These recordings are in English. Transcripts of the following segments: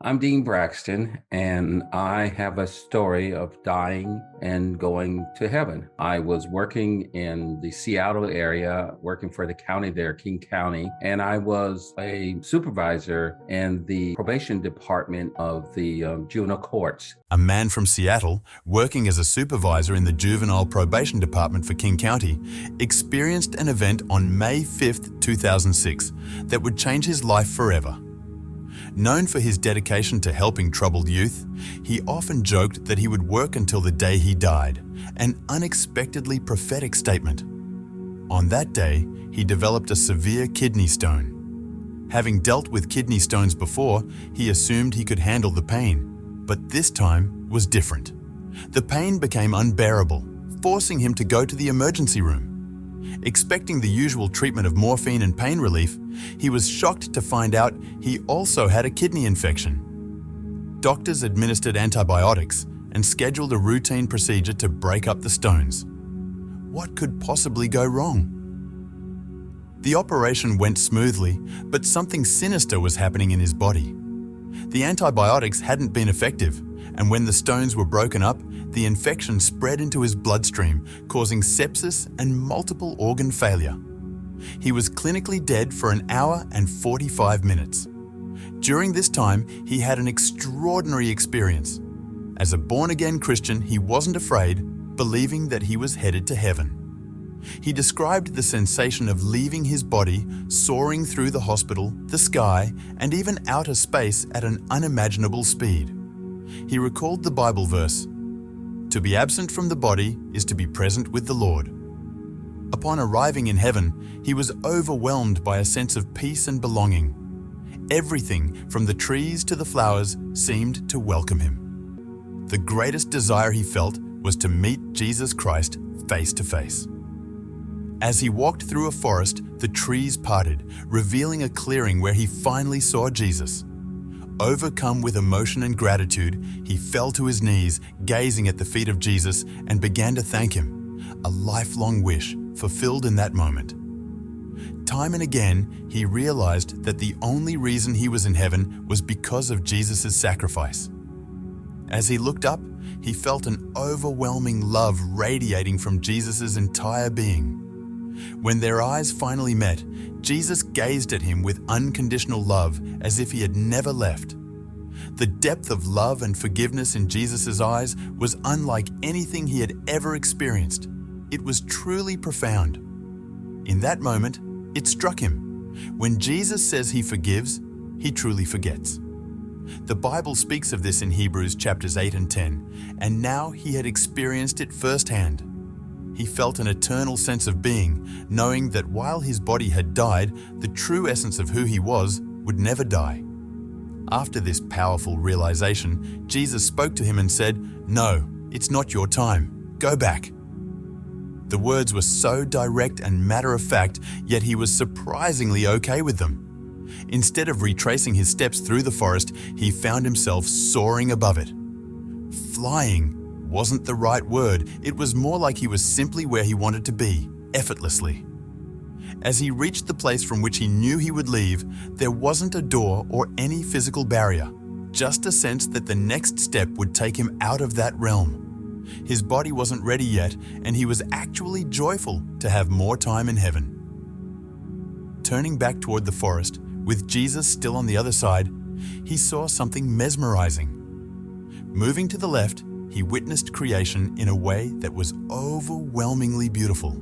I'm Dean Braxton, and I have a story of dying and going to heaven. I was working in the Seattle area, working for the county there, King County, and I was a supervisor in the probation department of the juvenile courts. A man from Seattle, working as a supervisor in the Juvenile Probation Department for King County, experienced an event on May 5th, 2006 that would change his life forever. Known for his dedication to helping troubled youth, he often joked that he would work until the day he died, an unexpectedly prophetic statement. On that day, he developed a severe kidney stone. Having dealt with kidney stones before, he assumed he could handle the pain, but this time was different. The pain became unbearable, forcing him to go to the emergency room. Expecting the usual treatment of morphine and pain relief, he was shocked to find out he also had a kidney infection. Doctors administered antibiotics and scheduled a routine procedure to break up the stones. What could possibly go wrong? The operation went smoothly, but something sinister was happening in his body. The antibiotics hadn't been effective, and when the stones were broken up, the infection spread into his bloodstream, causing sepsis and multiple organ failure. He was clinically dead for an hour and 45 minutes. During this time, he had an extraordinary experience. As a born-again Christian, he wasn't afraid, believing that he was headed to heaven. He described the sensation of leaving his body, soaring through the hospital, the sky, and even outer space at an unimaginable speed. He recalled the Bible verse, "To be absent from the body is to be present with the Lord." Upon arriving in heaven, he was overwhelmed by a sense of peace and belonging. Everything, from the trees to the flowers, seemed to welcome him. The greatest desire he felt was to meet Jesus Christ face to face. As he walked through a forest, the trees parted, revealing a clearing where he finally saw Jesus. Overcome with emotion and gratitude, he fell to his knees, gazing at the feet of Jesus, and began to thank him, a lifelong wish fulfilled in that moment. Time and again, he realized that the only reason he was in heaven was because of Jesus' sacrifice. As he looked up, he felt an overwhelming love radiating from Jesus' entire being. When their eyes finally met, Jesus gazed at him with unconditional love as if he had never left. The depth of love and forgiveness in Jesus' eyes was unlike anything he had ever experienced. It was truly profound. In that moment, it struck him. When Jesus says he forgives, he truly forgets. The Bible speaks of this in Hebrews chapters 8 and 10, and now he had experienced it firsthand. He felt an eternal sense of being, knowing that while his body had died, the true essence of who he was would never die. After this powerful realization, Jesus spoke to him and said, "No, it's not your time. Go back." The words were so direct and matter-of-fact, yet he was surprisingly okay with them. Instead of retracing his steps through the forest, he found himself soaring above it. Flying wasn't the right word. It was more like he was simply where he wanted to be, effortlessly. As he reached the place from which he knew he would leave, there wasn't a door or any physical barrier, just a sense that the next step would take him out of that realm. His body wasn't ready yet, and he was actually joyful to have more time in heaven. Turning back toward the forest, with Jesus still on the other side, he saw something mesmerizing. Moving to the left, he witnessed creation in a way that was overwhelmingly beautiful.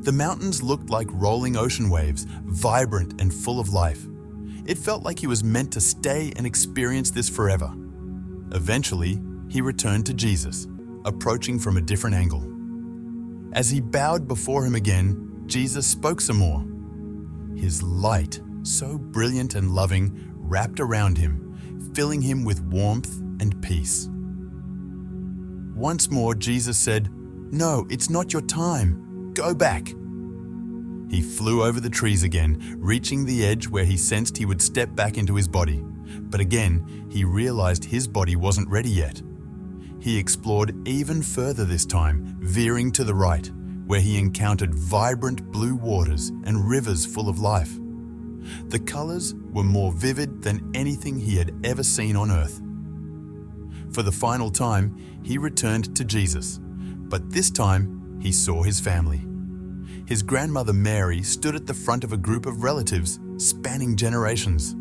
The mountains looked like rolling ocean waves, vibrant and full of life. It felt like he was meant to stay and experience this forever. Eventually, he returned to Jesus, approaching from a different angle. As he bowed before him again, Jesus spoke some more. His light, so brilliant and loving, wrapped around him, filling him with warmth and peace. Once more, Jesus said, "No, it's not your time. Go back." He flew over the trees again, reaching the edge where he sensed he would step back into his body. But again, he realized his body wasn't ready yet. He explored even further this time, veering to the right, where he encountered vibrant blue waters and rivers full of life. The colors were more vivid than anything he had ever seen on earth. For the final time, he returned to Jesus, but this time he saw his family. His grandmother Mary stood at the front of a group of relatives spanning generations.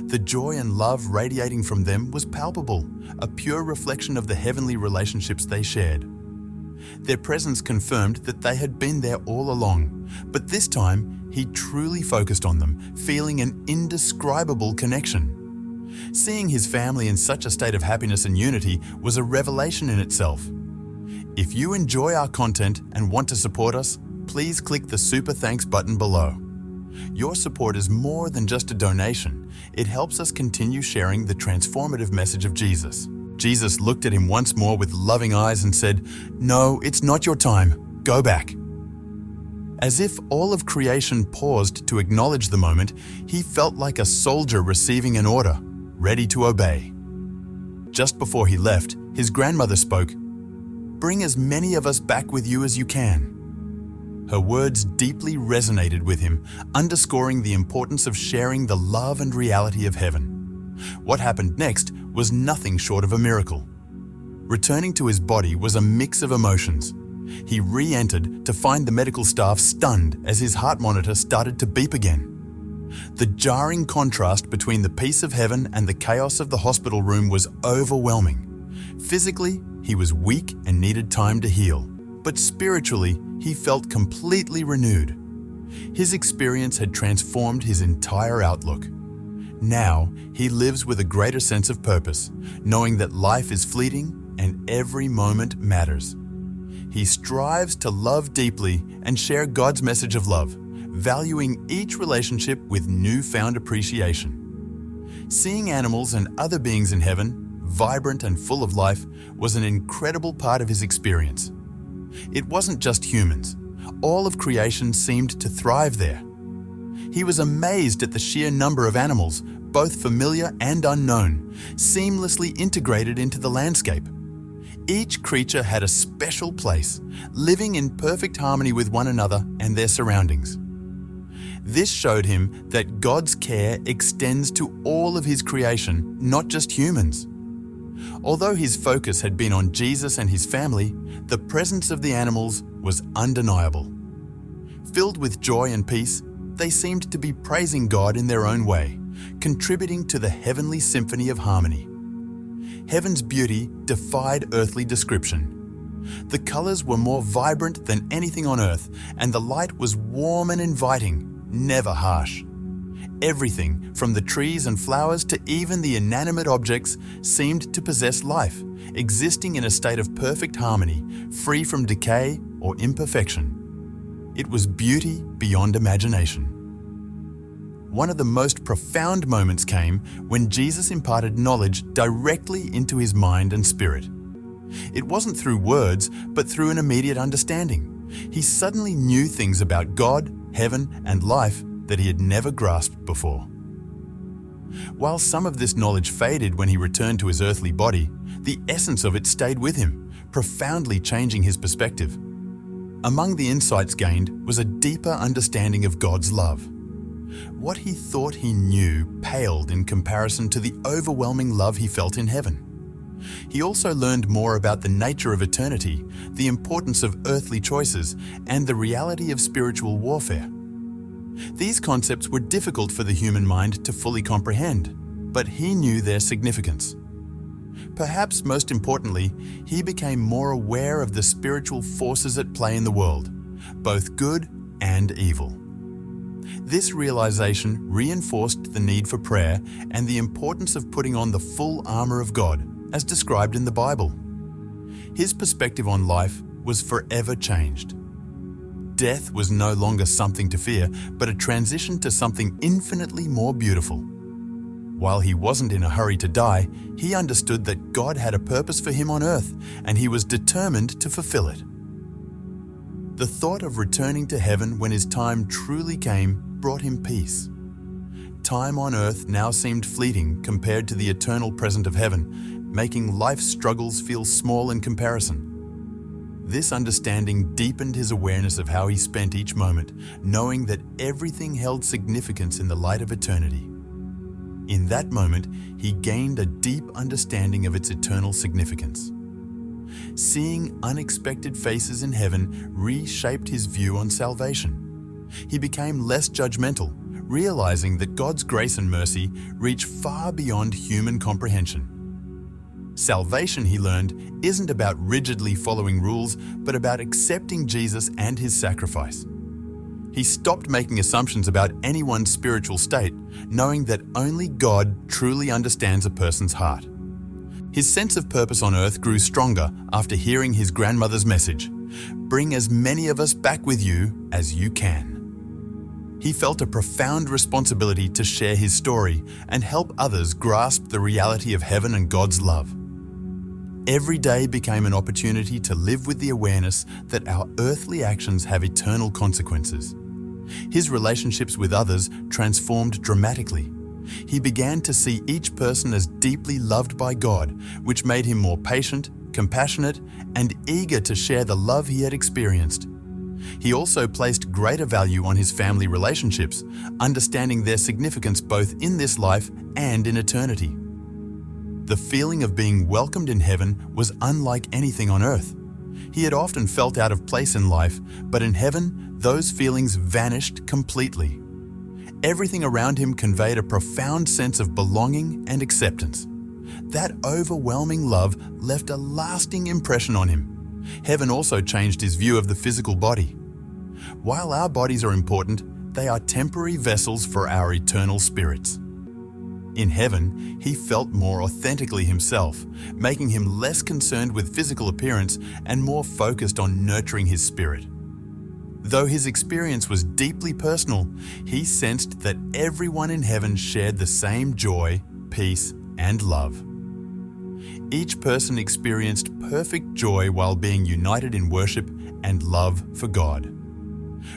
The joy and love radiating from them was palpable, a pure reflection of the heavenly relationships they shared. Their presence confirmed that they had been there all along, but this time he truly focused on them, feeling an indescribable connection. Seeing his family in such a state of happiness and unity was a revelation in itself. If you enjoy our content and want to support us, please click the Super Thanks button below. Your support is more than just a donation. It helps us continue sharing the transformative message of Jesus. Jesus looked at him once more with loving eyes and said, "No, it's not your time. Go back." As if all of creation paused to acknowledge the moment, he felt like a soldier receiving an order, ready to obey. Just before he left, his grandmother spoke, "Bring as many of us back with you as you can." Her words deeply resonated with him, underscoring the importance of sharing the love and reality of heaven. What happened next was nothing short of a miracle. Returning to his body was a mix of emotions. He re-entered to find the medical staff stunned as his heart monitor started to beep again. The jarring contrast between the peace of heaven and the chaos of the hospital room was overwhelming. Physically, he was weak and needed time to heal, but spiritually, he felt completely renewed. His experience had transformed his entire outlook. Now, he lives with a greater sense of purpose, knowing that life is fleeting and every moment matters. He strives to love deeply and share God's message of love, valuing each relationship with newfound appreciation. Seeing animals and other beings in heaven, vibrant and full of life, was an incredible part of his experience. It wasn't just humans. All of creation seemed to thrive there. He was amazed at the sheer number of animals, both familiar and unknown, seamlessly integrated into the landscape. Each creature had a special place, living in perfect harmony with one another and their surroundings. This showed him that God's care extends to all of his creation, not just humans. Although his focus had been on Jesus and his family, the presence of the animals was undeniable. Filled with joy and peace, they seemed to be praising God in their own way, contributing to the heavenly symphony of harmony. Heaven's beauty defied earthly description. The colors were more vibrant than anything on earth, and the light was warm and inviting, never harsh. Everything, from the trees and flowers to even the inanimate objects, seemed to possess life, existing in a state of perfect harmony, free from decay or imperfection. It was beauty beyond imagination. One of the most profound moments came when Jesus imparted knowledge directly into his mind and spirit. It wasn't through words, but through an immediate understanding. He suddenly knew things about God, heaven, and life that he had never grasped before. While some of this knowledge faded when he returned to his earthly body, the essence of it stayed with him, profoundly changing his perspective. Among the insights gained was a deeper understanding of God's love. What he thought he knew paled in comparison to the overwhelming love he felt in heaven. He also learned more about the nature of eternity, the importance of earthly choices, and the reality of spiritual warfare. These concepts were difficult for the human mind to fully comprehend, but he knew their significance. Perhaps most importantly, he became more aware of the spiritual forces at play in the world, both good and evil. This realization reinforced the need for prayer and the importance of putting on the full armor of God, as described in the Bible. His perspective on life was forever changed. Death was no longer something to fear, but a transition to something infinitely more beautiful. While he wasn't in a hurry to die, he understood that God had a purpose for him on earth, and he was determined to fulfill it. The thought of returning to heaven when his time truly came brought him peace. Time on earth now seemed fleeting compared to the eternal present of heaven, making life's struggles feel small in comparison. This understanding deepened his awareness of how he spent each moment, knowing that everything held significance in the light of eternity. In that moment, he gained a deep understanding of its eternal significance. Seeing unexpected faces in heaven reshaped his view on salvation. He became less judgmental, realizing that God's grace and mercy reach far beyond human comprehension. Salvation, he learned, isn't about rigidly following rules, but about accepting Jesus and his sacrifice. He stopped making assumptions about anyone's spiritual state, knowing that only God truly understands a person's heart. His sense of purpose on earth grew stronger after hearing his grandmother's message, "Bring as many of us back with you as you can." He felt a profound responsibility to share his story and help others grasp the reality of heaven and God's love. Every day became an opportunity to live with the awareness that our earthly actions have eternal consequences. His relationships with others transformed dramatically. He began to see each person as deeply loved by God, which made him more patient, compassionate, and eager to share the love he had experienced. He also placed greater value on his family relationships, understanding their significance both in this life and in eternity. The feeling of being welcomed in heaven was unlike anything on earth. He had often felt out of place in life, but in heaven, those feelings vanished completely. Everything around him conveyed a profound sense of belonging and acceptance. That overwhelming love left a lasting impression on him. Heaven also changed his view of the physical body. While our bodies are important, they are temporary vessels for our eternal spirits. In heaven, he felt more authentically himself, making him less concerned with physical appearance and more focused on nurturing his spirit. Though his experience was deeply personal, he sensed that everyone in heaven shared the same joy, peace, and love. Each person experienced perfect joy while being united in worship and love for God.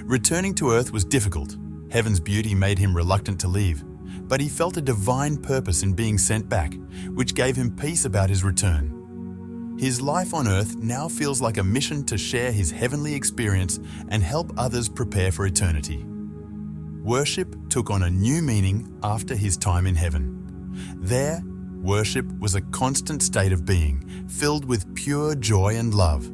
Returning to earth was difficult. Heaven's beauty made him reluctant to leave, but he felt a divine purpose in being sent back, which gave him peace about his return. His life on earth now feels like a mission to share his heavenly experience and help others prepare for eternity. Worship took on a new meaning after his time in heaven. There, worship was a constant state of being, filled with pure joy and love.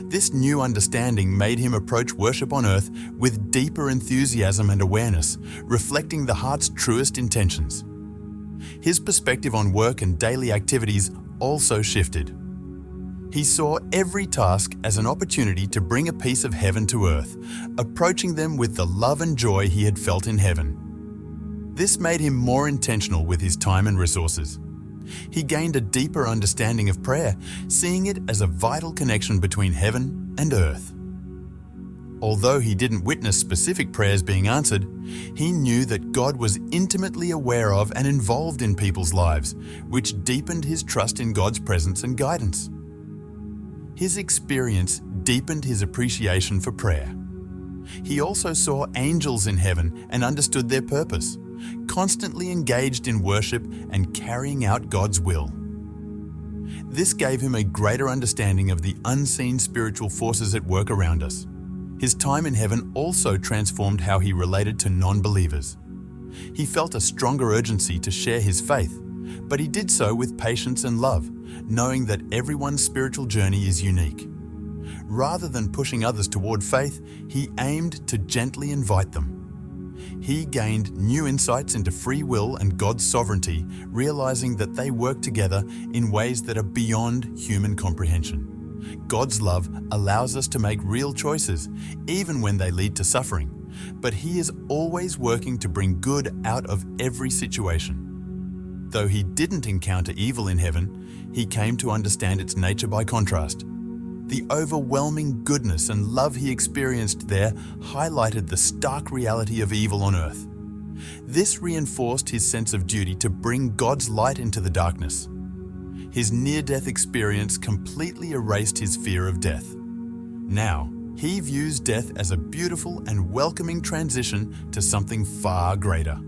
This new understanding made him approach worship on earth with deeper enthusiasm and awareness, reflecting the heart's truest intentions. His perspective on work and daily activities also shifted. He saw every task as an opportunity to bring a piece of heaven to earth, approaching them with the love and joy he had felt in heaven. This made him more intentional with his time and resources. He gained a deeper understanding of prayer, seeing it as a vital connection between heaven and earth. Although he didn't witness specific prayers being answered, he knew that God was intimately aware of and involved in people's lives, which deepened his trust in God's presence and guidance. His experience deepened his appreciation for prayer. He also saw angels in heaven and understood their purpose, constantly engaged in worship and carrying out God's will. This gave him a greater understanding of the unseen spiritual forces at work around us. His time in heaven also transformed how he related to non-believers. He felt a stronger urgency to share his faith, but he did so with patience and love, knowing that everyone's spiritual journey is unique. Rather than pushing others toward faith, he aimed to gently invite them. He gained new insights into free will and God's sovereignty, realizing that they work together in ways that are beyond human comprehension. God's love allows us to make real choices, even when they lead to suffering, but He is always working to bring good out of every situation. Though he didn't encounter evil in heaven, he came to understand its nature by contrast. The overwhelming goodness and love he experienced there highlighted the stark reality of evil on earth. This reinforced his sense of duty to bring God's light into the darkness. His near-death experience completely erased his fear of death. Now, he views death as a beautiful and welcoming transition to something far greater.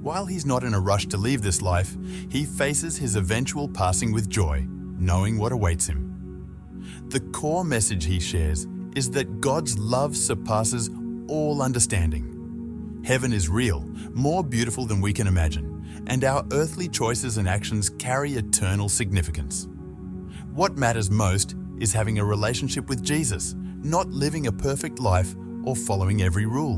While he's not in a rush to leave this life, he faces his eventual passing with joy, knowing what awaits him. The core message he shares is that God's love surpasses all understanding. Heaven is real, more beautiful than we can imagine, and our earthly choices and actions carry eternal significance. What matters most is having a relationship with Jesus, not living a perfect life or following every rule.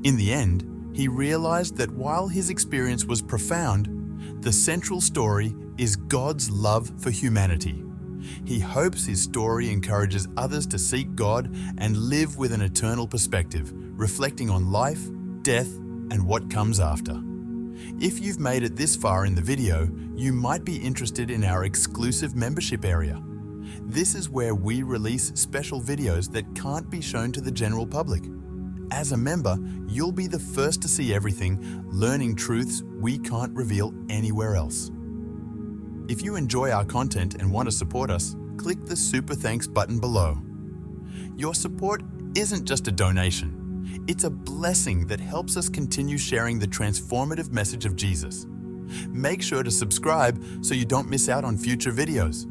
In the end, he realized that while his experience was profound, the central story is God's love for humanity. He hopes his story encourages others to seek God and live with an eternal perspective, reflecting on life, death, and what comes after. If you've made it this far in the video, you might be interested in our exclusive membership area. This is where we release special videos that can't be shown to the general public. As a member, you'll be the first to see everything, learning truths we can't reveal anywhere else. If you enjoy our content and want to support us, click the Super Thanks button below. Your support isn't just a donation. It's a blessing that helps us continue sharing the transformative message of Jesus. Make sure to subscribe so you don't miss out on future videos.